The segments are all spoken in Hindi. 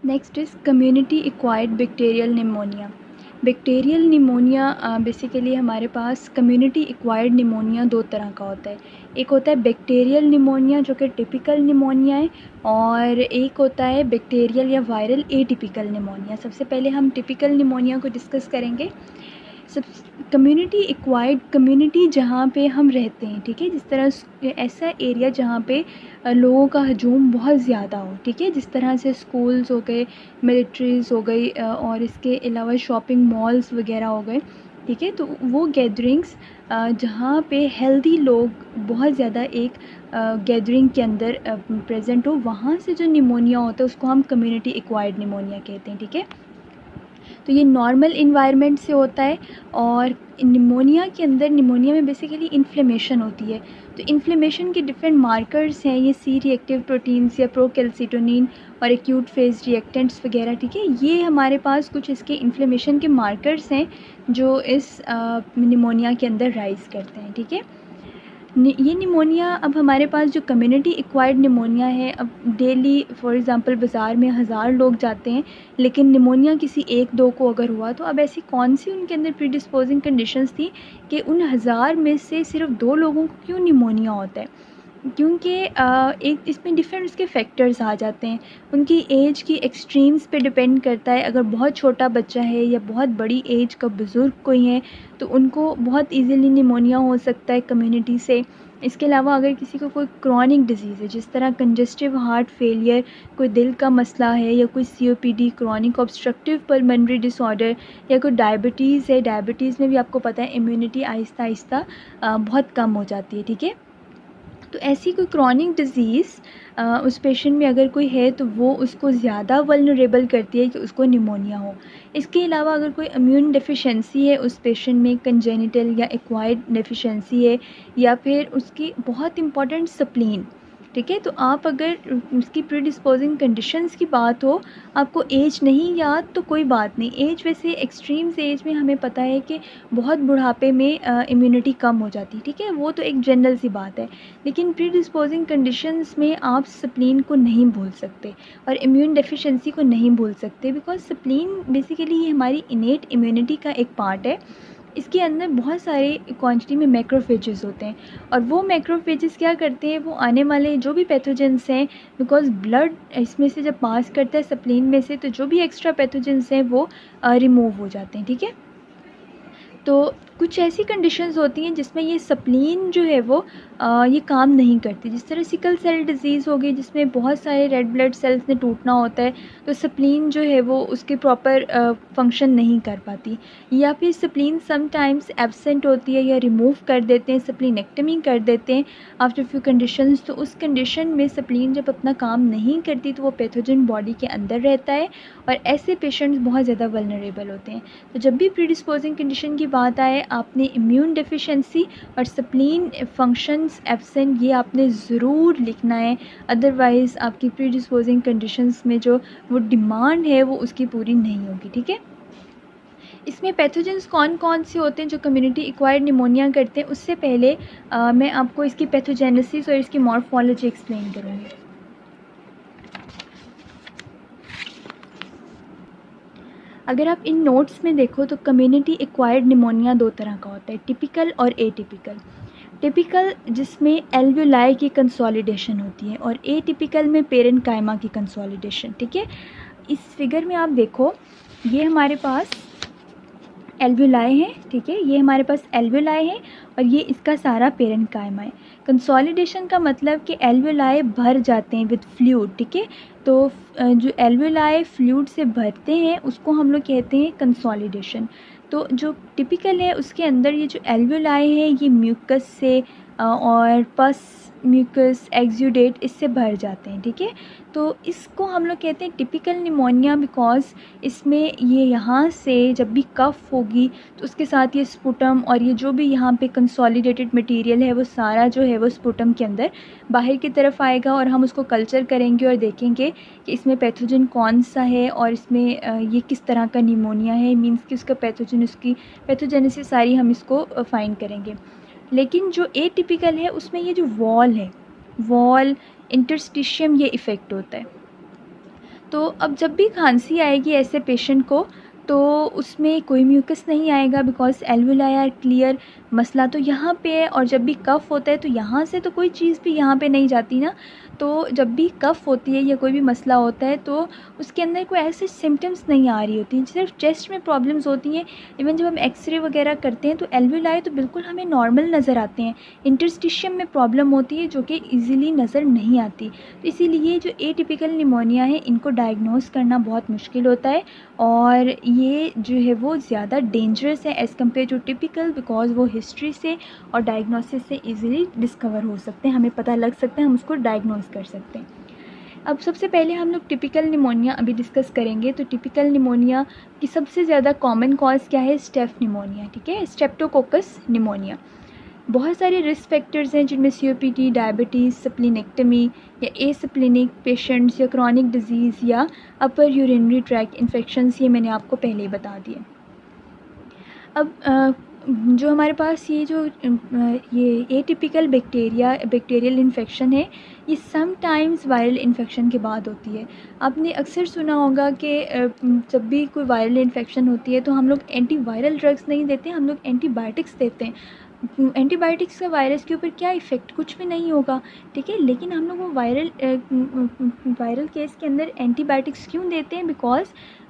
Next is community acquired bacterial pneumonia. Bacterial pneumonia basically हमारे पास कम्युनिटी एक्वायर्ड निमोनिया दो तरह का होता है। एक होता है बैक्टीरियल निमोनिया जो कि टिपिकल निमोनिया है, और एक होता है बैक्टीरियल या वायरल एटिपिकल निमोनिया। सबसे पहले हम टिपिकल निमोनिया को डिस्कस करेंगे। सब कम्युनिटी एक्वायर्ड, कम्युनिटी जहाँ पे हम रहते हैं, ठीक है, जिस तरह ऐसा एरिया जहाँ पे लोगों का हजूम बहुत ज़्यादा हो, ठीक है, जिस तरह से स्कूल्स हो गए, मिलिट्रीज़ हो गई, और इसके अलावा शॉपिंग मॉल्स वगैरह हो गए, ठीक है। तो वो गैदरिंग्स जहाँ पे हेल्दी लोग बहुत ज़्यादा एक गैदरिंग के अंदर प्रेजेंट हो, वहाँ से जो निमोनिया होता है उसको हम कम्युनिटी एक्वायर्ड निमोनिया कहते हैं, ठीक है। तो ये नॉर्मल इन्वायरमेंट से होता है, और निमोनिया के अंदर, निमोनिया में बेसिकली इन्फ्लेमेशन होती है। तो इन्फ्लेमेशन के डिफरेंट मार्कर्स हैं, ये सी रिएक्टिव प्रोटीन्स या प्रोकैल्सिटोनिन और एक्यूट फेज रिएक्टेंट्स वगैरह, ठीक है। ये हमारे पास कुछ इसके इन्फ्लेमेशन के मार्कर्स हैं जो इस निमोनिया के अंदर राइज करते हैं, ठीक है। ये निमोनिया, अब हमारे पास जो कम्युनिटी एक्वायर्ड निमोनिया है, अब डेली फॉर एग्ज़ाम्पल बाज़ार में 1000 लोग जाते हैं, लेकिन निमोनिया किसी एक दो को अगर हुआ, तो अब ऐसी कौन सी उनके अंदर प्रीडिस्पोजिंग कंडीशंस थी कि उन 1000 में से सिर्फ 2 लोगों को क्यों निमोनिया होता है? क्योंकि एक इसमें डिफरेंट उसके फैक्टर्स आ जाते हैं। उनकी एज की एक्सट्रीम्स पे डिपेंड करता है। अगर बहुत छोटा बच्चा है या बहुत बड़ी एज का बुज़ुर्ग कोई है, तो उनको बहुत इजीली निमोनिया हो सकता है कम्युनिटी से। इसके अलावा अगर किसी को कोई क्रॉनिक डिजीज़ है, जिस तरह कंजस्टिव हार्ट फेलियर, कोई दिल का मसला है, या कोई COPD chronic obstructive pulmonary disorder, या कोई डायबिटीज़ है, डायबिटीज़ में भी आपको पता है इम्यूनिटी आहिस्ता आहिस्ता बहुत कम हो जाती है, ठीक है। तो ऐसी कोई क्रॉनिक डिज़ीज़ उस पेशेंट में अगर कोई है, तो वो उसको ज़्यादा वल्नरेबल करती है कि उसको निमोनिया हो। इसके अलावा अगर कोई इम्यून डेफिशिएंसी है उस पेशेंट में, कंजेनिटल या एक्वायर्ड डेफिशिएंसी है, या फिर उसकी बहुत इंपॉर्टेंट स्प्लीन, ठीक है। तो आप अगर उसकी प्रीडिस्पोजिंग कंडीशंस की बात हो, आपको एज नहीं याद तो कोई बात नहीं। एज वैसे एक्सट्रीम्स एज में हमें पता है कि बहुत बुढ़ापे में इम्यूनिटी कम हो जाती है, ठीक है, वो तो एक जनरल सी बात है। लेकिन प्रीडिस्पोजिंग कंडीशंस में आप स्प्लीन को नहीं भूल सकते और इम्यून डेफिशिएंसी को नहीं भूल सकते, बिकॉज स्प्लीन बेसिकली ये हमारी इनेट इम्यूनिटी का एक पार्ट है। इसके अंदर बहुत सारे क्वांटिटी में मैक्रोफेजेस होते हैं, और वो मैक्रोफेजेस क्या करते हैं, वो आने वाले जो भी पैथोजेंस हैं, बिकॉज ब्लड इसमें से जब पास करता है स्प्लीन में से, तो जो भी एक्स्ट्रा पैथोजेंस हैं वो रिमूव हो जाते हैं, ठीक है। तो कुछ ऐसी कंडीशंस होती हैं जिसमें ये स्प्लीन जो है वो ये काम नहीं करती। जिस तरह सिकल सेल डिज़ीज़ हो गई, जिसमें बहुत सारे रेड ब्लड सेल्स ने टूटना होता है, तो स्प्लीन जो है वो उसके प्रॉपर फंक्शन नहीं कर पाती, या फिर स्प्लीन समटाइम्स एब्सेंट होती है या रिमूव कर देते हैं, स्प्लीनेक्टमी कर देते हैं आफ्टर फ्यू कंडीशंस। तो उस कंडीशन में स्प्लीन जब अपना काम नहीं करती, तो वो पैथोजन बॉडी के अंदर रहता है, और ऐसे पेशेंट्स बहुत ज़्यादा वल्नरेबल होते हैं। तो जब भी प्रीडिस्पोजिंग कंडीशन की बात आए, आपने इम्यून डेफिशिएंसी और स्प्लीन फंक्शंस एब्सेंट, ये आपने ज़रूर लिखना है, अदरवाइज़ आपकी प्रीडिस्पोजिंग कंडीशंस में जो वो डिमांड है वो उसकी पूरी नहीं होगी, ठीक है। इसमें पैथोजेंस कौन कौन से होते हैं जो कम्युनिटी एक्वायर्ड निमोनिया करते हैं, उससे पहले मैं आपको इसकी पैथोजेनेसिस और इसकी मॉर्फोलॉजी एक्सप्लेन करूँगी। अगर आप इन नोट्स में देखो, तो कम्युनिटी एक्वायर्ड निमोनिया दो तरह का होता है, टिपिकल और एटिपिकल। टिपिकल जिसमें एल्वेलाई की कंसोलिडेशन होती है, और एटिपिकल में पेरेन्काइमा की कंसोलिडेशन, ठीक है। इस फिगर में आप देखो, ये हमारे पास एल्वेलाई है, ठीक है, ये हमारे पास एल्वेलाई है, और ये इसका सारा पेरेन्काइमा है। कंसोलिडेशन का मतलब कि एल्वेलाई भर जाते हैं विद फ्लूइड, ठीक है। तो जो एल्वेलाई फ्लूइड से भरते हैं उसको हम लोग कहते हैं कंसोलिडेशन। तो जो टिपिकल है उसके अंदर ये जो एल्वेलाई है ये म्यूकस से और पस, म्यूकस, एक्सुडेट, इससे भर जाते हैं, ठीक है। तो इसको हम लोग कहते हैं टिपिकल निमोनिया, बिकॉज इसमें ये यहाँ से जब भी कफ होगी तो उसके साथ ये स्पुटम और ये जो भी यहाँ पे कंसोलिडेटेड मटेरियल है वो सारा जो है वो स्पुटम के अंदर बाहर की तरफ आएगा, और हम उसको कल्चर करेंगे और देखेंगे कि इसमें पैथोजन कौन सा है और इसमें ये किस तरह का निमोनिया है, मींस कि उसका पैथोजन, उसकी पैथोजेनेसिस सारी हम इसको फाइंड करेंगे। लेकिन जो एटिपिकल है उसमें ये जो वॉल है, वॉल इंटरस्टिशियम, ये इफ़ेक्ट होता है। तो अब जब भी खांसी आएगी ऐसे पेशेंट को तो उसमें कोई म्यूकस नहीं आएगा बिकॉज़ एल्वुलाई आर क्लियर। मसला तो यहाँ पे है, और जब भी कफ़ होता है तो यहाँ से तो कोई चीज़ भी यहाँ पे नहीं जाती ना। तो जब भी कफ़ होती है या कोई भी मसला होता है तो उसके अंदर कोई ऐसे सिम्पटम्स नहीं आ रही होती, सिर्फ चेस्ट में प्रॉब्लम्स होती हैं। इवन जब हम एक्सरे वगैरह करते हैं तो एल्वुलाई तो बिल्कुल हमें नॉर्मल नज़र आते हैं, इंटरस्टिशियम में प्रॉब्लम होती है जो कि ईज़िली नज़र नहीं आती। तो इसीलिए जो एटिपिकल निमोनिया है इनको डायग्नोस करना बहुत मुश्किल होता है, और ये जो है वो ज़्यादा डेंजरस है as compared to typical, because वो हिस्ट्री से और डायग्नोसिस से इजीली डिस्कवर हो सकते हैं, हमें पता लग सकता है, हम उसको डायग्नोस कर सकते हैं। अब सबसे पहले हम लोग टिपिकल निमोनिया अभी डिस्कस करेंगे। तो टिपिकल निमोनिया की सबसे ज़्यादा कॉमन कॉज क्या है? स्टेफ निमोनिया, ठीक है, स्ट्रेप्टोकोकस निमोनिया। बहुत सारे रिस्क फैक्टर्स हैं जिनमें सीओपीडी, डायबिटीज़, स्प्लीनेक्टमी या एसिप्लिनिक पेशेंट्स या क्रॉनिक डिजीज़ या अपर यूरिनरी ट्रैक्ट इन्फेक्शंस, ये मैंने आपको पहले ही बता दिए। अब जो हमारे पास ये एटिपिकल बैक्टीरियल इन्फेक्शन है, ये समटाइम्स वायरल इन्फेक्शन के बाद होती है। आपने अक्सर सुना होगा कि जब भी कोई वायरल इन्फेक्शन होती है तो हम लोग एंटीवायरल ड्रग्स नहीं देते, हम लोग एंटीबायोटिक्स देते हैं। एंटीबायोटिक्स का वायरस के ऊपर क्या इफ़ेक्ट? कुछ भी नहीं होगा, ठीक है। लेकिन हम लोग वो वायरल केस के अंदर एंटीबायोटिक्स क्यों देते हैं? बिकॉज़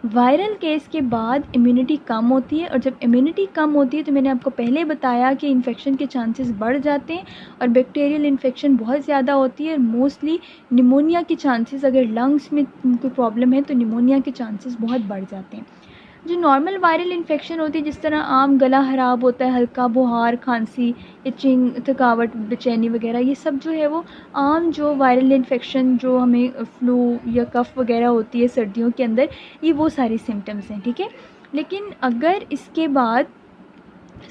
वायरल केस के बाद इम्यूनिटी कम होती है, और जब इम्यूनिटी कम होती है तो मैंने आपको पहले बताया कि इन्फेक्शन के चांसेस बढ़ जाते हैं, और बैक्टीरियल इन्फेक्शन बहुत ज़्यादा होती है। मोस्टली निमोनिया के चांसेस, अगर लंग्स में कोई प्रॉब्लम है तो निमोनिया के चांसेस बहुत बढ़ जाते हैं। जो नॉर्मल वायरल इन्फेक्शन होती है, जिस तरह आम गला ख़राब होता है, हल्का बुखार, खांसी, इचिंग, थकावट, बेचैनी वगैरह, ये सब जो है वो आम जो वायरल इन्फेक्शन जो हमें फ्लू या कफ़ वगैरह होती है सर्दियों के अंदर, ये वो सारी सिम्टम्स हैं, ठीक है। लेकिन अगर इसके बाद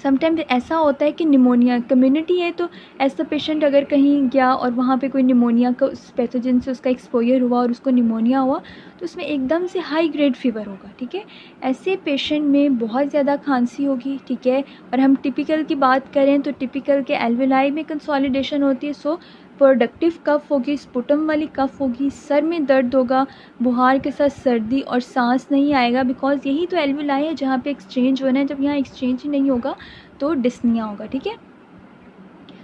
समटाइम्स ऐसा होता है कि निमोनिया कम्युनिटी है, तो ऐसा पेशेंट अगर कहीं गया और वहाँ पे कोई निमोनिया का उस पैथोजन से उसका एक्सपोजर हुआ और उसको निमोनिया हुआ, तो उसमें एकदम से हाई ग्रेड फीवर होगा, ठीक है। ऐसे पेशेंट में बहुत ज़्यादा खांसी होगी, ठीक है। और हम टिपिकल की बात करें तो टिपिकल के एल्वेलाई में कंसोलिडेशन होती है, सो प्रोडक्टिव कफ़ होगी, स्पुटम वाली कफ़ होगी, सर में दर्द होगा, बुखार के साथ सर्दी, और सांस नहीं आएगा, बिकॉज़ यही तो एल्वेलाई है जहाँ पे एक्सचेंज होना है। जब यहाँ एक्सचेंज ही नहीं होगा तो डिस्निया होगा, ठीक है।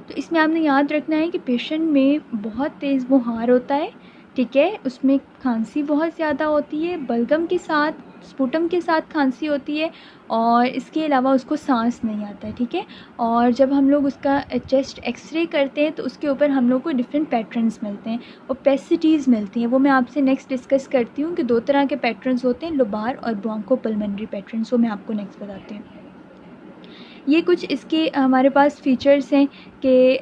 तो इसमें आपने याद रखना है कि पेशेंट में बहुत तेज़ बुखार होता है, ठीक है, उसमें खांसी बहुत ज़्यादा होती है, बलगम के साथ, स्पुटम के साथ खांसी होती है, और इसके अलावा उसको सांस नहीं आता है, ठीक है। और जब हम लोग उसका चेस्ट एक्सरे करते हैं तो उसके ऊपर हम लोग को डिफरेंट पैटर्न्स मिलते हैं, ओपेसिटीज़ मिलती हैं। वो मैं आपसे नेक्स्ट डिस्कस करती हूँ कि 2 तरह के पैटर्न्स होते हैं, लोबार और ब्रोंकोपल्मोनरी पैटर्न्स, वो मैं आपको नेक्स्ट बताती हूँ। ये कुछ इसके हमारे पास फ़ीचर्स हैं कि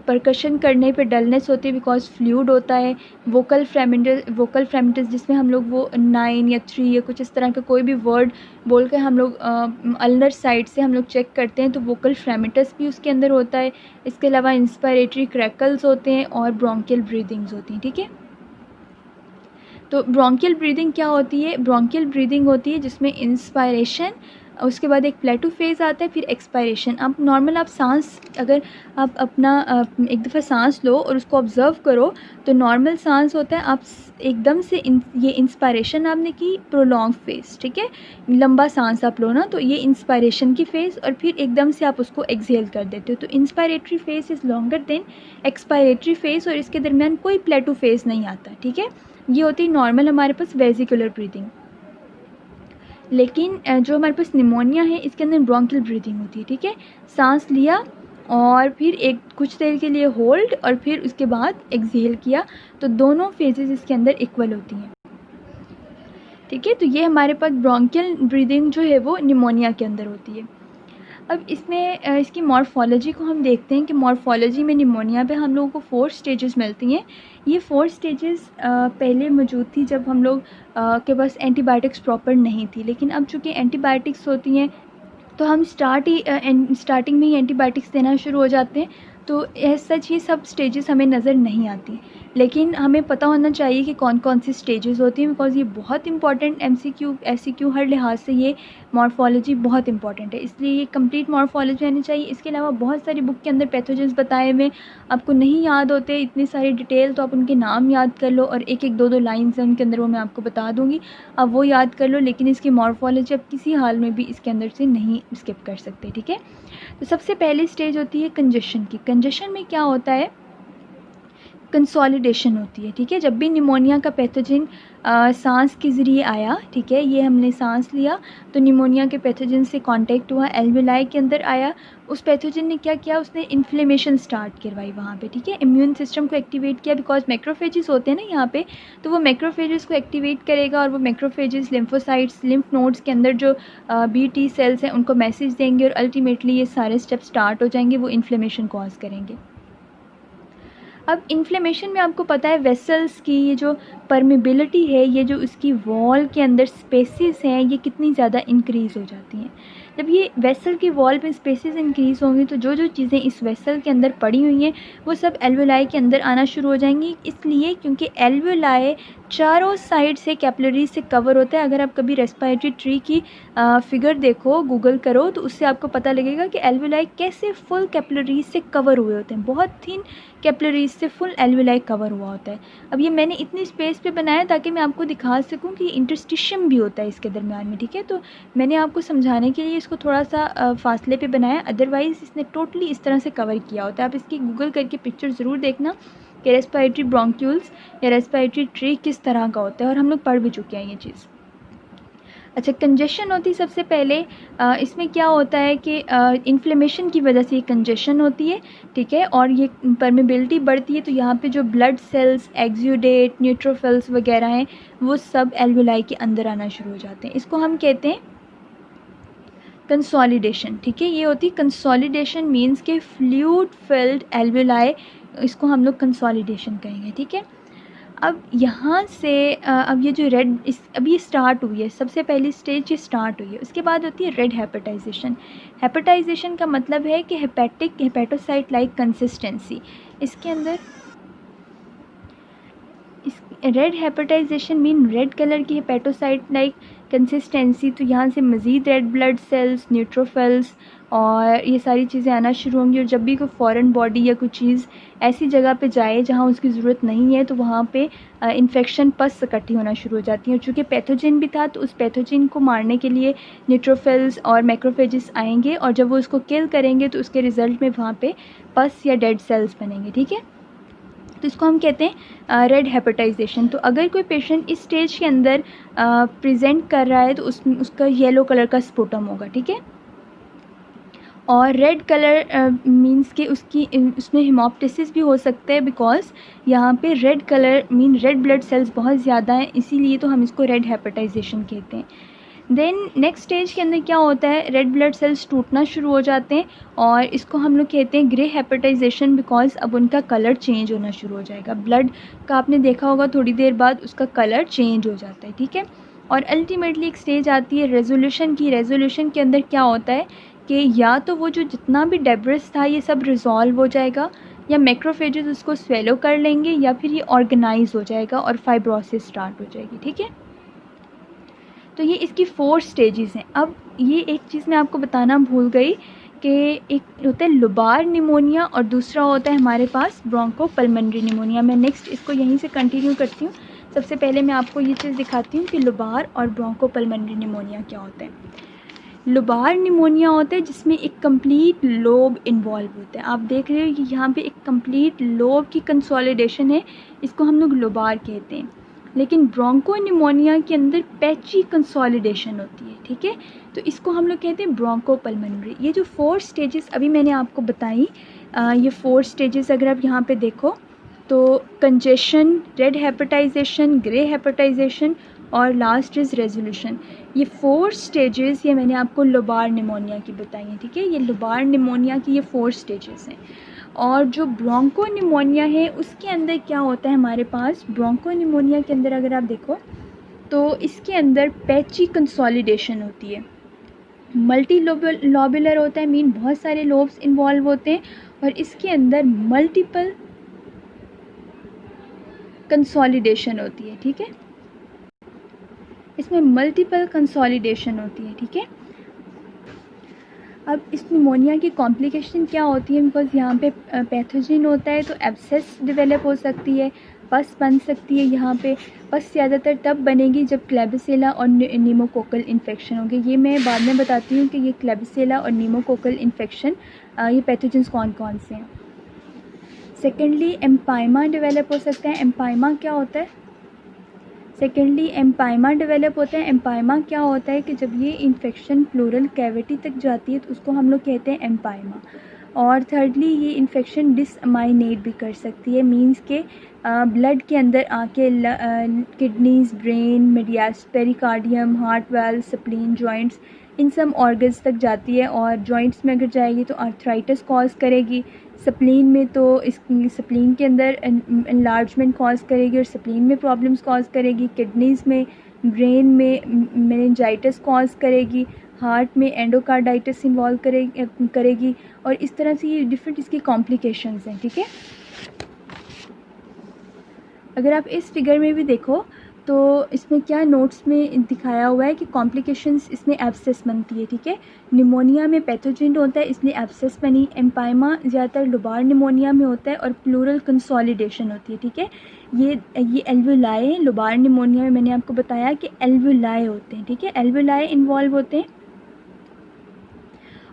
परकशन करने पे डलनेस होती है बिकॉज़ फ्लूइड होता है। वोकल फ्रेमेंटस जिसमें हम लोग वो 9 या 3 या कुछ इस तरह का कोई भी वर्ड बोल के हम लोग अल्नर साइड से हम लोग चेक करते हैं, तो वोकल फ्रेमेंटस भी उसके अंदर होता है। इसके अलावा इंस्पायरेटरी क्रैकल्स होते हैं और ब्रोंकियल ब्रीदिंग्स होती हैं, ठीक है। तो ब्रोंकियल ब्रीदिंग क्या होती है? ब्रोंकियल ब्रीदिंग होती है जिसमें इंस्पायरेशन, उसके बाद एक प्लेटो फेज़ आता है, फिर एक्सपायरेशन। आप नॉर्मल आप सांस, अगर आप अपना एक दफ़ा सांस लो और उसको ऑब्ज़र्व करो तो नॉर्मल सांस होता है, आप एकदम से ये इंस्पायरेशन आपने की, प्रोलॉन्ग फेज़, ठीक है, लंबा सांस आप लो ना, तो ये इंस्पायरेशन की फ़ेज़, और फिर एकदम से आप उसको एक्सहेल कर देते हो। तो inspiratory phase is longer than expiratory phase, और इसके दरमियान कोई प्लेटो फेज़ नहीं आता, ठीक है। ये होती है नॉर्मल हमारे पास वेसिकुलर ब्रीदिंग। लेकिन जो हमारे पास निमोनिया है इसके अंदर ब्रोंकियल ब्रीदिंग होती है, ठीक है। सांस लिया और फिर एक कुछ देर के लिए होल्ड और फिर उसके बाद एक्सहेल किया, तो दोनों फेजेस इसके अंदर इक्वल होती हैं, ठीक है। तो ये हमारे पास ब्रोंकियल ब्रीदिंग जो है वो निमोनिया के अंदर होती है। अब इसमें इसकी मॉर्फोलॉजी को हम देखते हैं कि मॉर्फोलॉजी में निमोनिया पे हम लोगों को 4 स्टेजेस मिलती हैं। ये 4 स्टेजेस पहले मौजूद थी जब हम लोग के पास एंटीबायोटिक्स प्रॉपर नहीं थी, लेकिन अब चूँकि एंटीबायोटिक्स होती हैं तो हम स्टार्टिंग में ही एंटीबायोटिक्स देना शुरू हो जाते हैं। तो एज सच ये सब स्टेजेस हमें नज़र नहीं आती, लेकिन हमें पता होना चाहिए कि कौन कौन सी स्टेजेस होती हैं, बिकॉज़ ये बहुत इंपॉर्टेंट MCQ SCQ हर लिहाज से ये मॉर्फोलॉजी बहुत इंपॉर्टेंट है, इसलिए ये कंप्लीट मॉर्फोलॉजी आनी चाहिए। इसके अलावा बहुत सारी बुक के अंदर पैथोजेंस बताए हुए, आपको नहीं याद होते इतनी सारी डिटेल, तो आप उनके नाम याद कर लो और एक एक दो दो लाइन्स हैं उनके अंदर, वो मैं आपको बता दूँगी, आप वो याद कर लो। लेकिन इसकी मॉर्फोलॉजी आप किसी हाल में भी इसके अंदर से नहीं स्किप कर सकते, ठीक है। तो सबसे पहली स्टेज होती है कंजेशन की। कंजेशन में क्या होता है, कंसोलिडेशन होती है, ठीक है। जब भी निमोनिया का पैथोजन सांस के ज़रिए आया, ठीक है, ये हमने सांस लिया तो निमोनिया के पैथोजन से कांटेक्ट हुआ, एल्वेलाई के अंदर आया, उस पैथोजन ने क्या किया, उसने इन्फ्लेमेशन स्टार्ट करवाई वहाँ पे, ठीक है। इम्यून सिस्टम को एक्टिवेट किया, बिकॉज मैक्रोफेजेस होते हैं ना यहाँ पे, तो वो मैक्रोफेजेस को एक्टिवेट करेगा और वो मैक्रोफेजेस लिम्फोसाइट्स, लिम्फ नोड्स के अंदर जो BT सेल्स हैं उनको मैसेज देंगे और अल्टीमेटली ये सारे स्टेप स्टार्ट हो जाएंगे, वो इन्फ्लेमेशन कॉज करेंगे। अब इन्फ्लेमेशन में आपको पता है वेसल्स की ये जो परमिबिलिटी है, ये जो उसकी वॉल के अंदर स्पेसेस हैं, ये कितनी ज़्यादा इंक्रीज़ हो जाती हैं। जब ये वेसल की वॉल पे स्पेसेस इंक्रीज़ होंगी तो जो जो चीज़ें इस वेसल के अंदर पड़ी हुई हैं वो सब एल्वेलाई के अंदर आना शुरू हो जाएंगी, इसलिए क्योंकि एल्वेलाई चारों साइड से कैपिलरीज से कवर होता है। अगर आप कभी रेस्पिरेटरी ट्री की फिगर देखो, गूगल करो, तो उससे आपको पता लगेगा कि एल्वेलाई कैसे फुल कैपिलरीज से कवर हुए होते हैं, बहुत थिन कैपिलरीज से फुल एल्वेलाई कवर हुआ होता है। अब ये मैंने इतनी स्पेस पे बनाया ताकि मैं आपको दिखा सकूं कि इंटरस्टिशियम भी होता है इसके दरमियान में, ठीक है। तो मैंने आपको समझाने के लिए इसको थोड़ा सा फासले पे बनाया, अदरवाइज़ इसने टोटली इस तरह से कवर किया होता है। आप इसकी गूगल करके पिक्चर ज़रूर देखना कि रेस्पिरेटरी ब्रोंक्यूल्स या रेस्पिरेटरी ट्री किस तरह का होता है, और हम लोग पढ़ भी चुके हैं ये चीज़। अच्छा, कंजेशन होती है सबसे पहले, इसमें क्या होता है कि इन्फ्लेमेशन की वजह से ये कंजेशन होती है, ठीक है, और ये परमेबिलिटी बढ़ती है, तो यहाँ पे जो ब्लड सेल्स, एक्सुडेट, न्यूट्रोफिल्स वगैरह हैं वो सब एल्वेलाई के अंदर आना शुरू हो जाते हैं। इसको हम कहते हैं कंसोलिडेशन, ठीक है। ये होती है कंसोलिडेशन, मीन्स के फ्लूइड फिल्ड एल्वेलाई, इसको हम लोग कंसोलिडेशन कहेंगे, ठीक है। अब यहाँ से अब ये जो रेड अब ये स्टार्ट हुई है, सबसे पहली स्टेज ये स्टार्ट हुई है, उसके बाद होती है रेड हेपेटाइजेशन। हेपेटाइजेशन का मतलब है कि हेपेटोसाइट लाइक कंसिस्टेंसी, इसके अंदर इस red hepatization mean red colour की हेपेटोसाइट लाइक कंसिस्टेंसी, तो यहाँ से मज़ीद रेड ब्लड सेल्स, न्यूट्रोफिल्स और ये सारी चीज़ें आना शुरू होंगी। और जब भी कोई फॉरेन बॉडी या कोई चीज़ ऐसी जगह पे जाए जहाँ उसकी ज़रूरत नहीं है, तो वहाँ पे इन्फेक्शन पस इकट्ठी होना शुरू हो जाती है। और चूँकि पैथोजन भी था, तो उस पैथोजन को मारने के लिए न्यूट्रोफिल्स और मैक्रोफेजेस आएंगे, और जब वो उसको किल करेंगे तो उसके रिज़ल्ट में वहाँ पे पस या डेड सेल्स बनेंगे, ठीक है। तो इसको हम कहते हैं रेड हेपेटाइजेशन। तो अगर कोई पेशेंट इस स्टेज के अंदर प्रेजेंट कर रहा है तो उसका येलो कलर का स्पुटम होगा, ठीक है। और रेड कलर मींस के उसमें हिमोप्टिसिस भी हो सकता है, बिकॉज यहाँ पे red colour mean red blood cells बहुत ज़्यादा हैं, इसीलिए तो हम इसको रेड हेपेटाइजेशन कहते हैं। देन नेक्स्ट स्टेज के अंदर क्या होता है, रेड ब्लड सेल्स टूटना शुरू हो जाते हैं, और इसको हम लोग कहते हैं ग्रे हेपेटाइजेशन, बिकॉज अब उनका कलर चेंज होना शुरू हो जाएगा। ब्लड का आपने देखा होगा थोड़ी देर बाद उसका कलर चेंज हो जाता है, ठीक है। और अल्टीमेटली एक स्टेज आती है रेजोल्यूशन की। रेजोल्यूशन के अंदर क्या होता है कि या तो वो जो जितना भी डेब्रिस था ये सब रिजॉल्व हो जाएगा, या मैक्रोफेजेस उसको स्वेलो कर लेंगे, या फिर ये ऑर्गेनाइज हो जाएगा और फाइब्रोसिस स्टार्ट हो जाएगी, ठीक है। तो ये इसकी 4 स्टेजेस हैं। अब ये एक चीज़ मैं आपको बताना भूल गई कि एक होता है लुबार निमोनिया और दूसरा होता है हमारे पास ब्रोंकोपल्मोनरी निमोनिया। मैं नेक्स्ट इसको यहीं से कंटिन्यू करती हूँ। सबसे पहले मैं आपको ये चीज़ दिखाती हूँ कि लुबार और ब्रोंकोपल्मोनरी निमोनिया क्या होता है। लुबार निमोनिया होता है जिसमें एक कंप्लीट लोब इन्वॉल्व होता है। आप देख रहे हो कि यहाँ पे एक कंप्लीट लोब की कंसोलिडेशन है, इसको हम लोग लुबार कहते हैं। लेकिन ब्रोंको निमोनिया के अंदर पैची कंसोलिडेशन होती है, ठीक है, तो इसको हम लोग कहते हैं ब्रोंकोपल्मोनरी। ये जो 4 स्टेजेस अभी मैंने आपको बताई, ये 4 स्टेजेस अगर आप यहाँ पे देखो तो congestion, red hepatization, grey hepatization और लास्ट इज़ रेजोल्यूशन। ये 4 स्टेजेस ये मैंने आपको लुबार निमोनिया की बताई हैं, ठीक है। ये लुबार निमोनिया की ये 4 स्टेजेस हैं। और जो ब्रोंको निमोनिया है उसके अंदर क्या होता है हमारे पास, ब्रोंको निमोनिया के अंदर अगर आप देखो तो इसके अंदर पैची कंसोलिडेशन होती है, मल्टी लोबुलर होता है, मीन बहुत सारे लोब्स इन्वॉल्व होते हैं, और इसके अंदर मल्टीपल कंसोलिडेशन होती है, ठीक है, इसमें मल्टीपल कंसोलिडेशन होती है, ठीक है। अब इस निमोनिया की कॉम्प्लिकेशन क्या होती है, बिकॉज यहाँ पे पैथोजन होता है तो एब्सेस डेवलप हो सकती है, पस बन सकती है। यहाँ पे पस ज़्यादातर तब बनेगी जब क्लेबिसेला और नीमोकोकल इन्फेक्शन होंगे। ये मैं बाद में बताती हूँ कि ये क्लेबिसेला और नीमोकोकल इन्फेक्शन ये पैथोजन्स कौन कौन से हैं। सेकेंडली एम्पाइमा डेवलप हो सकता है। एम्पाइमा क्या होता है? सेकेंडली एम्पाइमा डेवलप होता है। एम्पाइमा क्या होता है कि जब ये इन्फेक्शन प्लूरल कैविटी तक जाती है तो उसको हम लोग कहते हैं एम्पाइमा। और थर्डली ये इन्फेक्शन डिसअमाइनेट भी कर सकती है, मींस के ब्लड के अंदर आके kidneys, brain, medias, pericardium, heart valve, spleen, joints, इन सब ऑर्गन्स तक जाती है। और जॉइंट्स में अगर जाएगी तो आर्थराइटिस कॉज करेगी। स्प्लीन में तो इस स्प्लीन के अंदर एनलार्जमेंट कॉज करेगी और स्प्लीन में प्रॉब्लम्स कॉज करेगी। किडनीज़ में, ब्रेन में मेनिंजाइटिस कॉज करेगी। हार्ट में एंडोकार्डाइटिस इन्वॉल्व करेगी। और इस तरह से ये डिफरेंट इसकी कॉम्प्लिकेशंस हैं, ठीक है। अगर आप इस फिगर में भी देखो तो इसमें क्या नोट्स में दिखाया हुआ है कि कॉम्प्लिकेशंस इसमें एब्सेस बनती है, ठीक है। निमोनिया में पैथोजन होता है इसलिए एब्सेस बनी। एम्पाइमा ज़्यादातर लुबार निमोनिया में होता है और प्लूरल कंसोलिडेशन होती है, ठीक है। ये एल्वुलाए लुबार निमोनिया में मैंने आपको बताया कि एल्वुलाए होते हैं, ठीक है, एल्वुलाए इन्वॉल्व होते हैं।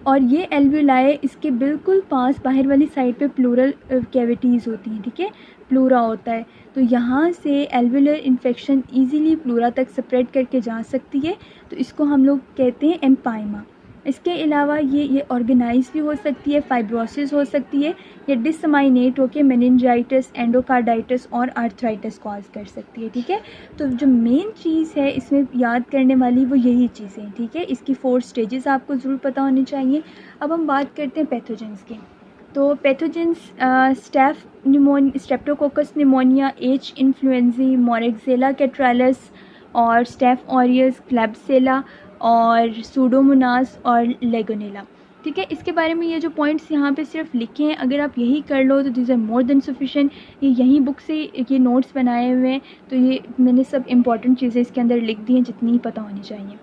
और ये एल्वुलाए इसके बिल्कुल पास बाहर वाली साइड पे प्लूरल कैविटीज़ होती हैं, ठीक है, प्लूरा होता है। तो यहाँ से एल्वुलर इन्फेक्शन इजीली प्लूरा तक स्प्रेड करके जा सकती है, तो इसको हम लोग कहते हैं एम्पाइमा। इसके अलावा ये ऑर्गेनाइज भी हो सकती है, फाइब्रोसिस हो सकती है, या डिसमाइनेट होकर मेनिंजाइटिस, एंडोकार्डाइटिस और आर्थराइटिस कॉज कर सकती है, ठीक है। तो जो मेन चीज़ है इसमें याद करने वाली वो यही चीज़ें, ठीक है। इसकी 4 स्टेजेस आपको ज़रूर पता होनी चाहिए। अब हम बात करते हैं पैथोजेंस की। तो pathogens streptococcus pneumoniae, H influenzae, moraxella catarrhalis और स्टेफ ऑरियस, क्लेब्सेला और सूडोमोनास और लेगोनेला, ठीक है। इसके बारे में ये जो पॉइंट्स यहाँ पे सिर्फ लिखे हैं, अगर आप यही कर लो तो this are more than sufficient. ये यहीं बुक से ये नोट्स बनाए हुए हैं, तो ये मैंने सब इंपॉर्टेंट चीज़ें इसके अंदर लिख दी हैं जितनी पता होनी चाहिए।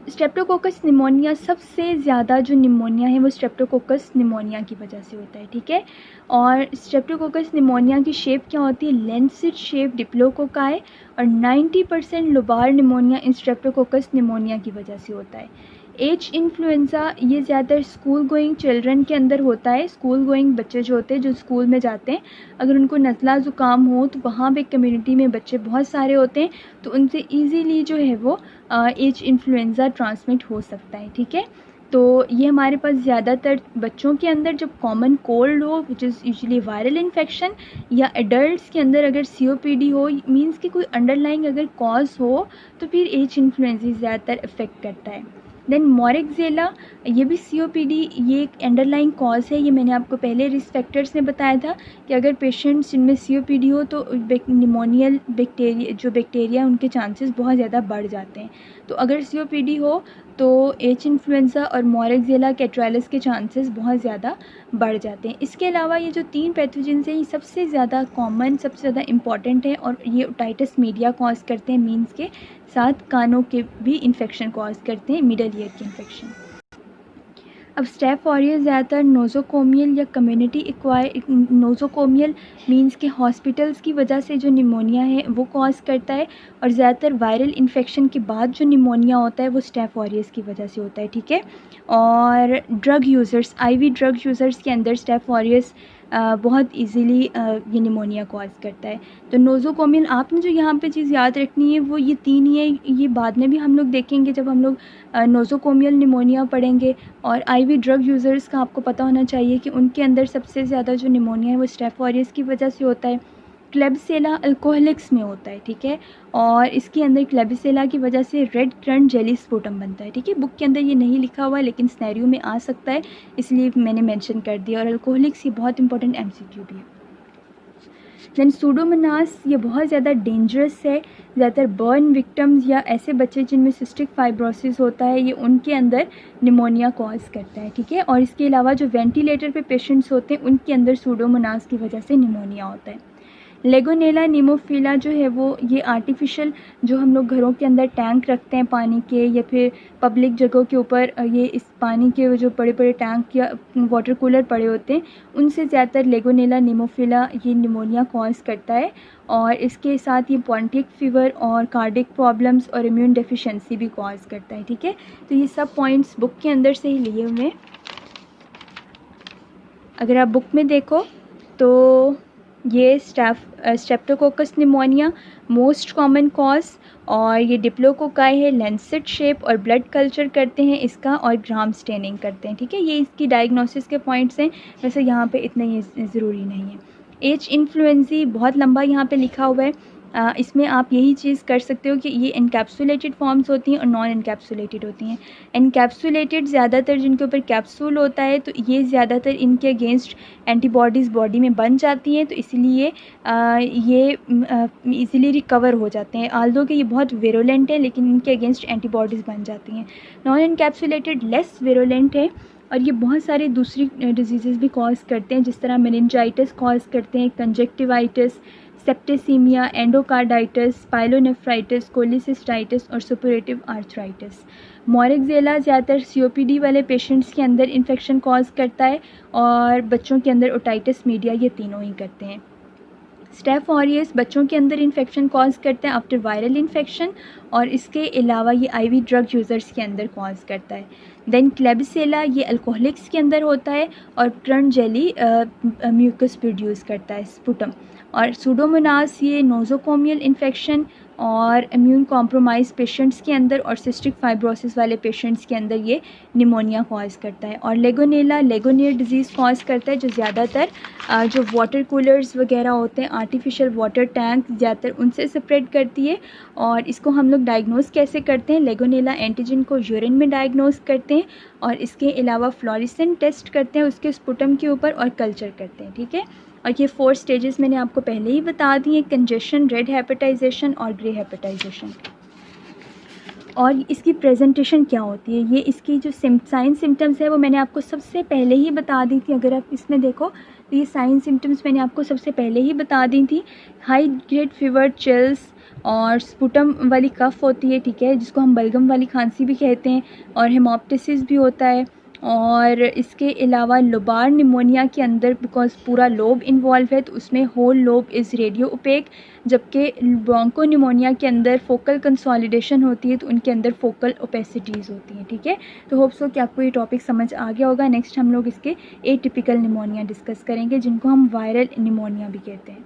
स्ट्रेप्टोकोकस निमोनिया, सबसे ज़्यादा जो निमोनिया है वो स्ट्रेप्टोकोकस निमोनिया की वजह से होता है, ठीक है। और स्ट्रेप्टोकोकस निमोनिया की शेप क्या होती है? लेंसिड शेप डिप्लोकोकाई। और 90% लुबार निमोनिया इन स्ट्रेप्टोकोकस निमोनिया की वजह से होता है। एच इन्फ्लुएंज़ा ये ज़्यादातर स्कूल गोइंग चिल्ड्रन के अंदर होता है। स्कूल गोइंग बच्चे जो होते हैं, जो स्कूल में जाते हैं, अगर उनको नज़ला ज़ुकाम हो तो वहाँ पे कम्युनिटी में बच्चे बहुत सारे होते हैं, तो उनसे इजीली जो है वो एच इन्फ्लुएंज़ा ट्रांसमिट हो सकता है, ठीक है। तो ये हमारे पास ज़्यादातर बच्चों के अंदर जब कॉमन कोल्ड हो, which is usually viral infection, या एडल्ट्स के अंदर अगर सीओपीडी हो, मींस कि कोई अंडरलाइंग अगर कॉज हो, तो फिर एच इन्फ्लुएंज़ा ज़्यादातर इफ़ेक्ट करता है। देन मोरेक्सेला, ये भी सीओपीडी, ये एक अंडरलाइंग कॉज है। ये मैंने आपको पहले रिस्क फैक्टर्स में बताया था कि अगर पेशेंट्स जिनमें सीओपीडी हो तो निमोनियल बैक्टीरिया उनके चांसेस बहुत ज़्यादा बढ़ जाते हैं। तो अगर सीओपीडी हो तो एच इन्फ्लुएंज़ा और मोरेक्सेला कैट्रालिस के चांसेस बहुत ज़्यादा बढ़ जाते हैं। इसके अलावा ये जो 3 पैथोजेंस हैं ये सबसे ज़्यादा कॉमन, सबसे ज़्यादा इंपॉर्टेंट है, और ये ओटाइटिस मीडिया कॉज करते हैं, मींस के साथ कानों के भी इन्फेक्शन कॉज करते हैं, मिडल ईयर के इन्फेक्शन। अब स्टेफ ऑरियस ज़्यादातर नोज़ोकोमियल या कम्युनिटी एक्वायर्ड, नोज़ोकोमियल मींस के हॉस्पिटल्स की वजह से जो निमोनिया है वो कॉज करता है, और ज़्यादातर वायरल इन्फेक्शन के बाद जो निमोनिया होता है वो स्टेफ ऑरियस की वजह से होता है, ठीक है। और drug users, IV drug users के अंदर स्टेफ ऑरियस बहुत इजीली ये निमोनिया कॉज करता है। तो नोज़ोकोमियल, आपने जो यहाँ पे चीज़ याद रखनी है वो ये 3 ही है। ये बाद में भी हम लोग देखेंगे जब हम लोग नोज़ोकोमियल निमोनिया पढ़ेंगे। और आईवी ड्रग यूज़र्स का आपको पता होना चाहिए कि उनके अंदर सबसे ज़्यादा जो निमोनिया है वो स्टेफ ऑरियस की वजह से होता है। क्लेब्सेला अल्कोहलिक्स में होता है, ठीक है, और इसके अंदर क्लेब्सेला की वजह से रेड कर्न जेली स्पूटम बनता है, ठीक है। बुक के अंदर ये नहीं लिखा हुआ है लेकिन स्नैरियो में आ सकता है, इसलिए मैंने मेंशन कर दिया। और अल्कोहलिक्स ये बहुत इंपॉर्टेंट एमसीक्यू भी है। दैन सूडोमोनास ये बहुत ज़्यादा डेंजरस है। ज़्यादातर बर्न विक्टिम्स या ऐसे बच्चे जिनमें सिस्टिक फाइब्रोसिस होता है, ये उनके अंदर निमोनिया कॉज करता है, ठीक है। और इसके अलावा जो वेंटिलेटर पे पेशेंट्स होते हैं उनके अंदर सूडोमोनास की वजह से निमोनिया होता है। लेगोनेला निमोफिला जो है वो ये आर्टिफिशियल जो हम लोग घरों के अंदर टैंक रखते हैं पानी के, या फिर पब्लिक जगहों के ऊपर ये इस पानी के जो बड़े बड़े टैंक या वाटर कूलर पड़े होते हैं, उनसे ज़्यादातर लेगोनेला निमोफिला ये निमोनिया कॉज करता है। और इसके साथ ये पॉन्टिक फीवर और कार्डिक प्रॉब्लम्स और इम्यून डेफिशिएंसी भी कॉज करता है, ठीक है। तो ये सब पॉइंट्स बुक के अंदर से ही लिए हुए हैं। अगर आप बुक में देखो तो ये Streptococcus pneumonia most common cause, और ये डिप्लोकोकाई है, लेंसेट शेप और ब्लड कल्चर करते हैं इसका, और ग्राम स्टेनिंग करते हैं, ठीक है। ये इसकी डायग्नोसिस के पॉइंट्स हैं, वैसे यहाँ पे इतना ही ज़रूरी नहीं है। एच इन्फ्लुएंजी बहुत लंबा यहाँ पे लिखा हुआ है। इसमें आप यही चीज़ कर सकते हो कि ये इनकैप्सुलेटेड फॉर्म्स होती हैं और नॉन इनकैप्सुलेटेड होती हैं। इनकैप्सुलेटेड ज़्यादातर जिनके ऊपर कैप्सूल होता है, तो ये ज़्यादातर इनके अगेंस्ट एंटीबॉडीज़ बॉडी में बन जाती हैं, तो इसलिए ये इजीली रिकवर हो जाते हैं। आल्दो कि ये बहुत विरुलेंट है, लेकिन इनके अगेंस्ट एंटीबॉडीज़ बन जाती हैं। नॉन इनकैप्सुलेटेड लेस विरुलेंट है, और ये बहुत सारी दूसरी डिजीज़ भी कॉज करते हैं, जिस तरह मेनिंजाइटिस कॉज करते हैं, कंजक्टिवाइटिस, सेप्टेसीमिया, एंडोकार्डाइटिस, पाइलोनेफ्राइटिस, कोलिसिस्टाइटिस और सुपरेटिव आर्थराइटिस। मोरिक्सेला ज़्यादातर सीओपीडी वाले पेशेंट्स के अंदर इन्फेक्शन कॉज करता है, और बच्चों के अंदर ओटाइटिस मीडिया, ये तीनों ही करते हैं। स्टेफ ऑरियस बच्चों के अंदर इन्फेक्शन कॉज करते हैं आफ्टर वायरल इन्फेक्शन, और इसके अलावा ये आईवी ड्रग यूज़र्स के अंदर कॉज करता है। देन क्लेबिसेला ये अल्कोहलिक्स के अंदर होता है, और ट्रन जेली म्यूकस प्रोड्यूस करता है, स्पुटम। और सूडोमोनास ये नोज़ोकोमियल इन्फेक्शन और इम्यून कॉम्प्रोमाइज़ पेशेंट्स के अंदर और सिस्टिक फाइब्रोसिस वाले पेशेंट्स के अंदर ये निमोनिया कॉज करता है। और लेगोनेला लेगोनियर डिजीज़ कॉज करता है, जो ज़्यादातर जो वाटर कूलर्स वगैरह होते हैं, आर्टिफिशियल वाटर टैंक, ज़्यादातर उनसे स्प्रेड करती है। और इसको हम लोग डायग्नोस कैसे करते हैं, लेगोनेला एंटीजन को यूरिन में डायग्नोस करते हैं, और इसके अलावा फ्लोरेसेंट टेस्ट करते हैं उसके स्पुटम के ऊपर, और कल्चर करते हैं, ठीक है। और ये 4 स्टेजेस मैंने आपको पहले ही बता दी हैं, कंजेशन, रेड हेपेटाइजेशन और ग्रे हेपेटाइजेशन। और इसकी प्रेजेंटेशन क्या होती है, ये इसकी जो साइन सिम्टम्स है वो मैंने आपको सबसे पहले ही बता दी थी। अगर आप इसमें देखो तो ये साइन सिम्टम्स मैंने आपको सबसे पहले ही बता दी थी। हाई ग्रेड फीवर, चिल्स, और स्पुटम वाली कफ़ होती है, ठीक है, जिसको हम बलगम वाली खांसी भी कहते हैं, और हेमोप्टिसिस भी होता है। और इसके अलावा लोबार निमोनिया के अंदर बिकॉज पूरा लोब इन्वॉल्व है, तो उसमें whole lobe is radio opaque, जबकि ब्रोंको निमोनिया के अंदर फोकल कंसोलिडेशन होती है, तो उनके अंदर फोकल ओपेसिटीज़ होती हैं, ठीक है। तो होप सो कि आपको ये टॉपिक समझ आ गया होगा। नेक्स्ट हम लोग इसके एटिपिकल निमोनिया डिस्कस करेंगे, जिनको हम वायरल निमोनिया भी कहते हैं।